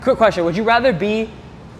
Quick question, would you rather be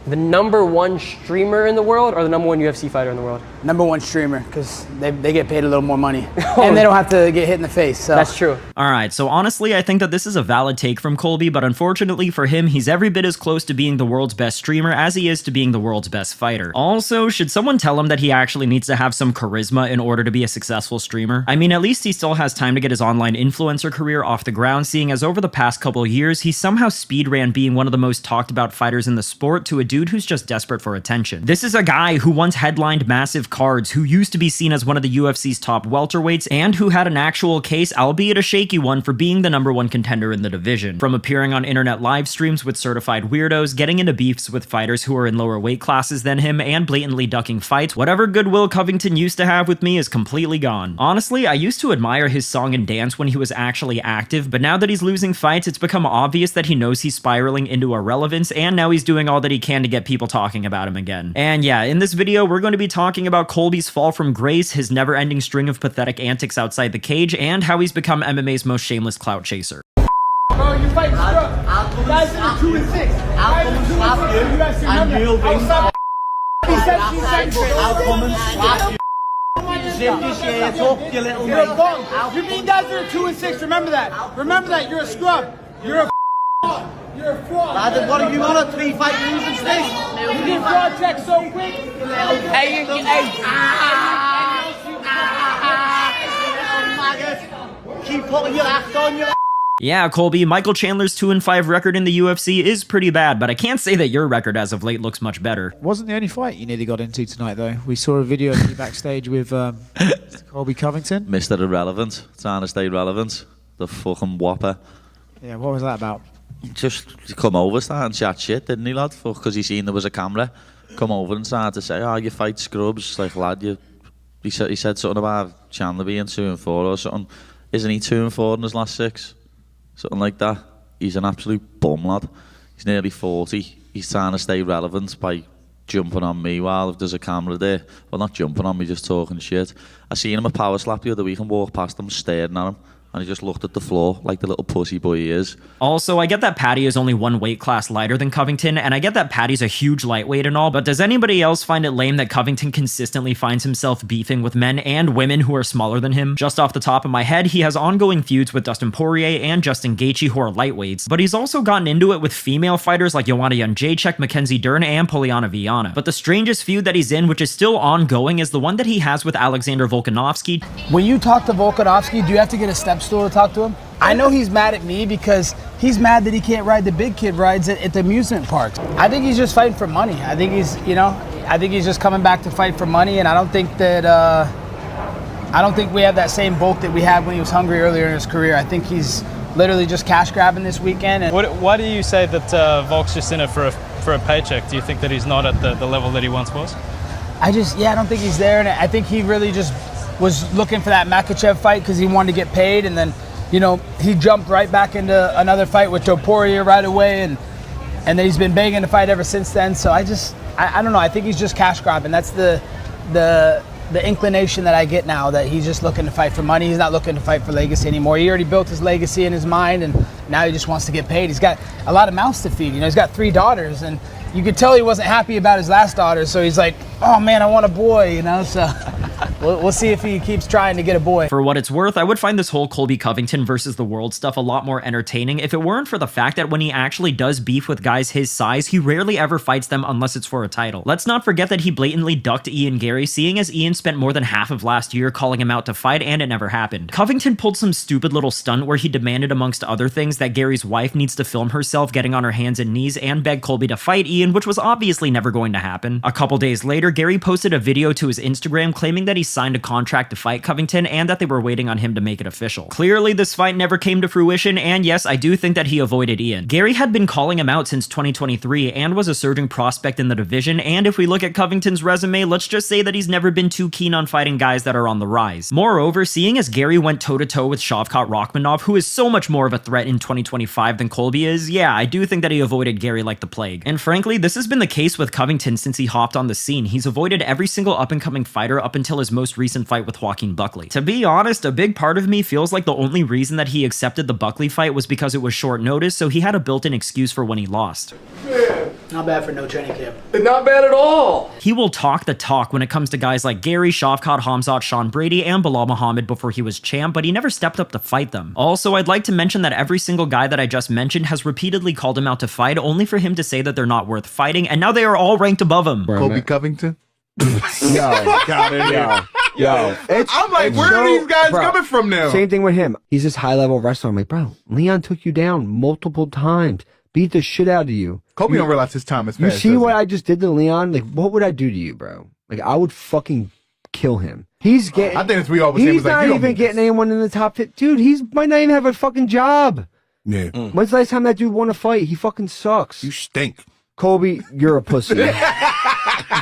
the #1 streamer in the world or the #1 UFC fighter in the world? #1 streamer, because they get paid a little more money. And they don't have to get hit in the face. So. That's true. Alright, so honestly, I think that this is a valid take from Colby, but unfortunately for him, he's every bit as close to being the world's best streamer as he is to being the world's best fighter. Also, should someone tell him that he actually needs to have some charisma in order to be a successful streamer? I mean, at least he still has time to get his online influencer career off the ground, seeing as over the past couple years, he somehow speedran being one of the most talked about fighters in the sport to a dude who's just desperate for attention. This is a guy who once headlined massive cards, who used to be seen as one of the UFC's top welterweights, and who had an actual case, albeit a shaky one, for being the #1 contender in the division. From appearing on internet live streams with certified weirdos, getting into beefs with fighters who are in lower weight classes than him, and blatantly ducking fights, whatever goodwill Covington used to have with me is completely gone. Honestly, I used to admire his song and dance when he was actually active, but now that he's losing fights, it's become obvious that he knows he's spiraling into irrelevance, and now he's doing all that he can to get people talking about him again. And yeah, in this video, we're going to be talking about Colby's fall from grace, his never-ending string of pathetic antics outside the cage, and how he's become MMA's most shameless clout chaser. Bro, you're fighting scrub. You guys are 2 and 6. I'll come and slap you, and you'll be... I'll come and slap you. Zip your shirt up, you little mate. You mean guys are 2 and 6, remember that. Remember that, you're a scrub. You're a You're a fraud. Lad, what have you on a 3-fight losing streak? You get fraud check so quick. Hey, maggot. Keep putting your act on your... Yeah, Colby, Michael Chandler's 2-5 record in the UFC is pretty bad, but I can't say that your record as of late looks much better. Wasn't the only fight you nearly got into tonight, though. We saw a video of you backstage with Colby Covington. Mr. Irrelevance, trying to stay relevant. The fucking whopper. Yeah, what was that about? Just come over, start and chat shit, didn't he, lad? Because he seen there was a camera. Come over and started to say, oh, you fight scrubs. Like, lad, he said something about Chandler being 2-4 or something. Isn't he 2-4 in his last 6? Something like that. He's an absolute bum, lad. He's nearly 40. He's trying to stay relevant by jumping on me while if there's a camera there. Well, not jumping on me, just talking shit. I seen him a power slap the other week and walked past him staring at him. And he just looked at the floor like the little pussy boy he is. Also, I get that Patty is only 1 weight class lighter than Covington, and I get that Patty's a huge lightweight and all, but does anybody else find it lame that Covington consistently finds himself beefing with men and women who are smaller than him? Just off the top of my head, he has ongoing feuds with Dustin Poirier and Justin Gaethje, who are lightweights, but he's also gotten into it with female fighters like Joanna Jędrzejczyk, Mackenzie Dern, and Poliana Viana. But the strangest feud that he's in, which is still ongoing, is the one that he has with Alexander Volkanovski. When you talk to Volkanovski, do you have to get a step stool to talk to him? I know he's mad at me because he's mad that he can't ride the big kid rides at the amusement parks. I think he's just fighting for money. I think he's, I think he's just coming back to fight for money, and I don't think that, I don't think we have that same bulk that we had when he was hungry earlier in his career. I think he's literally just cash grabbing this weekend. And why do you say that Volk's just in it for a paycheck? Do you think that he's not at the level that he once was? I don't think he's there, and I think he really just was looking for that Makhachev fight because he wanted to get paid, and then he jumped right back into another fight with Joe Poirier right away, and then he's been begging to fight ever since then. So I don't know. I think he's just cash grabbing. That's the inclination that I get now, that he's just looking to fight for money. He's not looking to fight for legacy anymore. He already built his legacy in his mind, and now he just wants to get paid. He's got a lot of mouths to feed. He's got 3 daughters, and you could tell he wasn't happy about his last daughter. So he's like, oh man, I want a boy, So we'll see if he keeps trying to get a boy. For what it's worth, I would find this whole Colby Covington versus the world stuff a lot more entertaining if it weren't for the fact that when he actually does beef with guys his size, he rarely ever fights them unless it's for a title. Let's not forget that he blatantly ducked Ian Gary, seeing as Ian spent more than half of last year calling him out to fight, and it never happened. Covington pulled some stupid little stunt where he demanded, amongst other things, that Gary's wife needs to film herself getting on her hands and knees and beg Colby to fight Ian, which was obviously never going to happen. A couple days later, Gary posted a video to his Instagram claiming that he signed a contract to fight Covington and that they were waiting on him to make it official. Clearly, this fight never came to fruition, and yes, I do think that he avoided Ian. Gary had been calling him out since 2023 and was a surging prospect in the division, and if we look at Covington's resume, let's just say that he's never been too keen on fighting guys that are on the rise. Moreover, seeing as Gary went toe-to-toe with Shavkat Rakhmonov, who is so much more of a threat in 2025 than Colby is, yeah, I do think that he avoided Gary like the plague. And frankly, this has been the case with Covington since he hopped on the scene. He's avoided every single up-and-coming fighter up until his most most recent fight with Joaquin Buckley. To be honest, a big part of me feels like the only reason that he accepted the Buckley fight was because it was short notice, so he had a built-in excuse for when he lost. Not bad for no training camp. Not bad at all. He will talk the talk when it comes to guys like Gary, Shavkat, Hamzat, Sean Brady, and Bilal Muhammad before he was champ, but he never stepped up to fight them. Also, I'd like to mention that every single guy that I just mentioned has repeatedly called him out to fight, only for him to say that they're not worth fighting, and now they are all ranked above him. Colby Covington? Got it. Yo. I'm like, where are these guys coming from now? Same thing with him. He's this high-level wrestler. I'm like, bro, Leon took you down multiple times. Beat the shit out of you. Colby don't realize his time is You fast. see what I just did to Leon? Like, what would I do to you, bro? Like, I would fucking kill him. He's getting. I think it's we always say He's was like, not you don't even mean getting this. anyone in the top 50. Dude, he's might not even have a fucking job. Yeah. When's the last time that dude won a fight? He fucking sucks. You stink. Colby, you're a pussy. You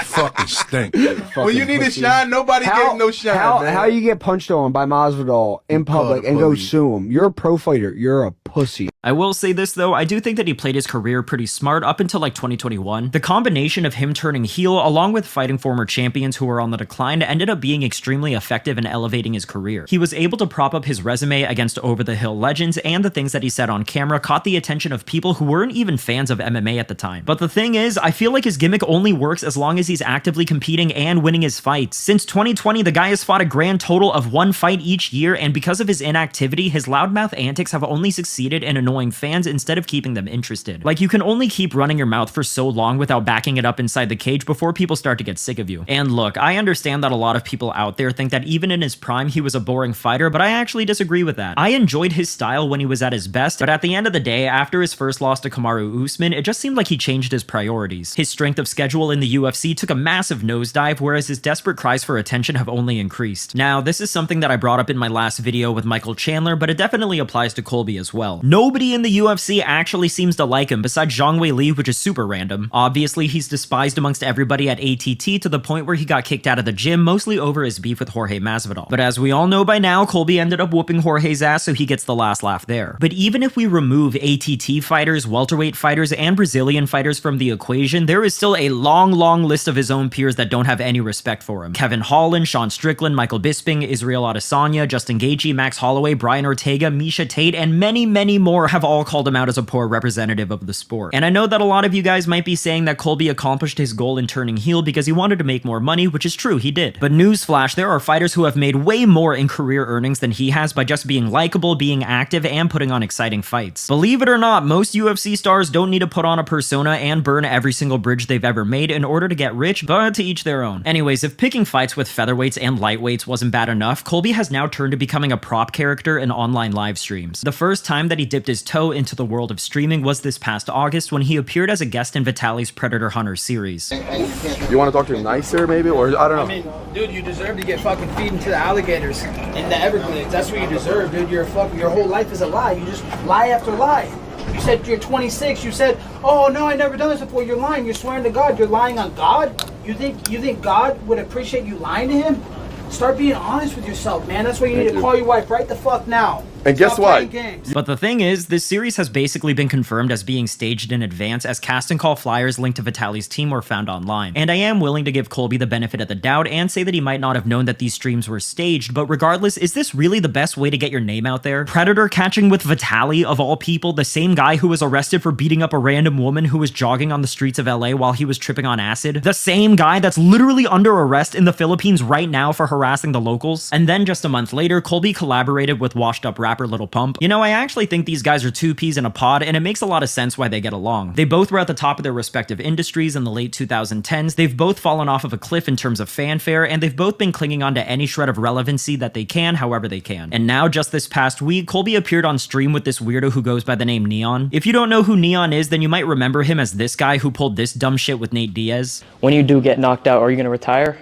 fucking stink. When you need to shine, nobody gave no shine. man. How you get punched on by Masvidal in public and go sue him? You're a pro fighter. You're a pussy. I will say this though, I do think that he played his career pretty smart up until like 2021. The combination of him turning heel along with fighting former champions who were on the decline ended up being extremely effective in elevating his career. He was able to prop up his resume against over-the-hill legends, and the things that he said on camera caught the attention of people who weren't even fans of MMA at the time. But the thing is, I feel like his gimmick only works as long as he's actively competing and winning his fights. Since 2020, the guy has fought a grand total of 1 fight each year, and because of his inactivity, his loudmouth antics have only succeeded in annoying fans instead of keeping them interested. Like, you can only keep running your mouth for so long without backing it up inside the cage before people start to get sick of you. And look, I understand that a lot of people out there think that even in his prime he was a boring fighter, but I actually disagree with that. I enjoyed his style when he was at his best, but at the end of the day, after his first loss to Kamaru Usman, it just seemed like he changed his priorities. His strength of schedule in the UFC took a massive nosedive, whereas his desperate cries for attention have only increased. Now, this is something that I brought up in my last video with Michael Chandler, but it definitely applies to Colby as well. Nobody in the UFC actually seems to like him besides Zhang Wei Li, which is super random. Obviously, he's despised amongst everybody at ATT to the point where he got kicked out of the gym, mostly over his beef with Jorge Masvidal. But as we all know by now, Colby ended up whooping Jorge's ass, so he gets the last laugh there. But even if we remove ATT fighters, welterweight fighters, and Brazilian fighters from the equation, there is still a long list of his own peers that don't have any respect for him. Kevin Holland, Sean Strickland, Michael Bisping, Israel Adesanya, Justin Gaethje, Max Holloway, Brian Ortega, Misha Tate, and many more have all called him out as a poor representative of the sport. And I know that a lot of you guys might be saying that Colby accomplished his goal in turning heel because he wanted to make more money, which is true, he did. But newsflash, there are fighters who have made way more in career earnings than he has by just being likable, being active, and putting on exciting fights. Believe it or not, most UFC stars don't need to put on a persona and burn every single bridge they've ever made in order to get rich, but to each their own. Anyways, if picking fights with featherweights and lightweights wasn't bad enough, Colby has now turned to becoming a prop character in online live streams. The first time that he dipped his toe into the world of streaming was this past August when he appeared as a guest in Vitaly's Predator Hunter series. You want to talk to him nicer, maybe? Or, I don't know. I mean, dude, you deserve to get fucking feeding to the alligators in the Everglades. That's what you deserve, dude. Your whole life is a lie. You just lie after lie. You said you're 26. You said, oh no, I never done this before. You're lying. You're swearing to God. You're lying on God. You think God would appreciate you lying to him? Start being honest with yourself, man. That's why you need to call your wife right the fuck now. And guess what? But the thing is, this series has basically been confirmed as being staged in advance, as cast and call flyers linked to Vitaly's team were found online. And I am willing to give Colby the benefit of the doubt and say that he might not have known that these streams were staged, but regardless, is this really the best way to get your name out there? Predator catching with Vitaly, of all people, the same guy who was arrested for beating up a random woman who was jogging on the streets of LA while he was tripping on acid? The same guy that's literally under arrest in the Philippines right now for harassing the locals? And then just a month later, Colby collaborated with washed up rapper Lil Pump. You know, I actually think these guys are two peas in a pod, and it makes a lot of sense why they get along. They both were at the top of their respective industries in the late 2010s, they've both fallen off of a cliff in terms of fanfare, and they've both been clinging on to any shred of relevancy that they can, however they can. And now, just this past week, Colby appeared on stream with this weirdo who goes by the name Neon. If you don't know who Neon is, then you might remember him as this guy who pulled this dumb shit with Nate Diaz. When you do get knocked out, are you going to retire?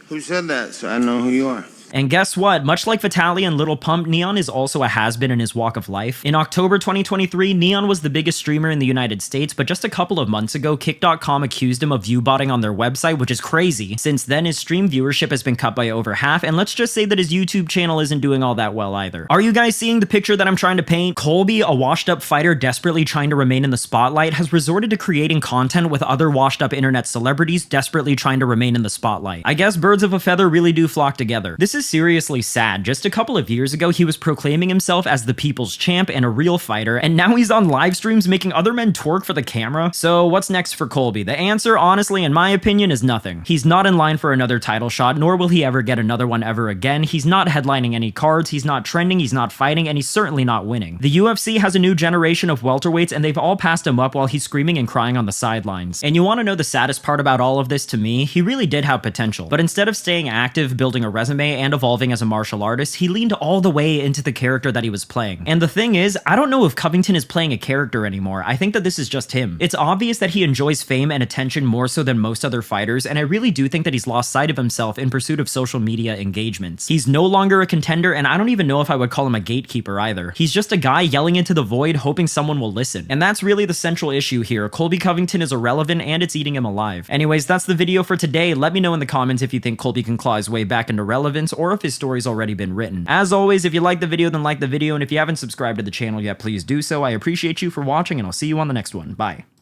Who said that? So I know who you are. And guess what? Much like Vitaly and Little Pump, Neon is also a has-been in his walk of life. In October 2023, Neon was the biggest streamer in the United States, but just a couple of months ago, Kick.com accused him of viewbotting on their website, which is crazy. Since then, his stream viewership has been cut by over half, and let's just say that his YouTube channel isn't doing all that well either. Are you guys seeing the picture that I'm trying to paint? Colby, a washed-up fighter desperately trying to remain in the spotlight, has resorted to creating content with other washed-up internet celebrities desperately trying to remain in the spotlight. I guess birds of a feather really do flock together. This is seriously sad. Just a couple of years ago, he was proclaiming himself as the people's champ and a real fighter, and now he's on live streams making other men twerk for the camera. So what's next for Colby? The answer, honestly, in my opinion, is nothing. He's not in line for another title shot, nor will he ever get another one ever again. He's not headlining any cards, he's not trending, he's not fighting, and he's certainly not winning. The UFC has a new generation of welterweights, and they've all passed him up while he's screaming and crying on the sidelines. And you want to know the saddest part about all of this to me? He really did have potential, but instead of staying active, building a resume, and evolving as a martial artist, he leaned all the way into the character that he was playing. And the thing is, I don't know if Covington is playing a character anymore. I think that this is just him. It's obvious that he enjoys fame and attention more so than most other fighters, and I really do think that he's lost sight of himself in pursuit of social media engagements. He's no longer a contender, and I don't even know if I would call him a gatekeeper either. He's just a guy yelling into the void, hoping someone will listen. And that's really the central issue here. Colby Covington is irrelevant, and it's eating him alive. Anyways, that's the video for today. Let me know in the comments if you think Colby can claw his way back into relevance, or if his story's already been written. As always, if you like the video, then like the video, and if you haven't subscribed to the channel yet, please do so. I appreciate you for watching, and I'll see you on the next one. Bye.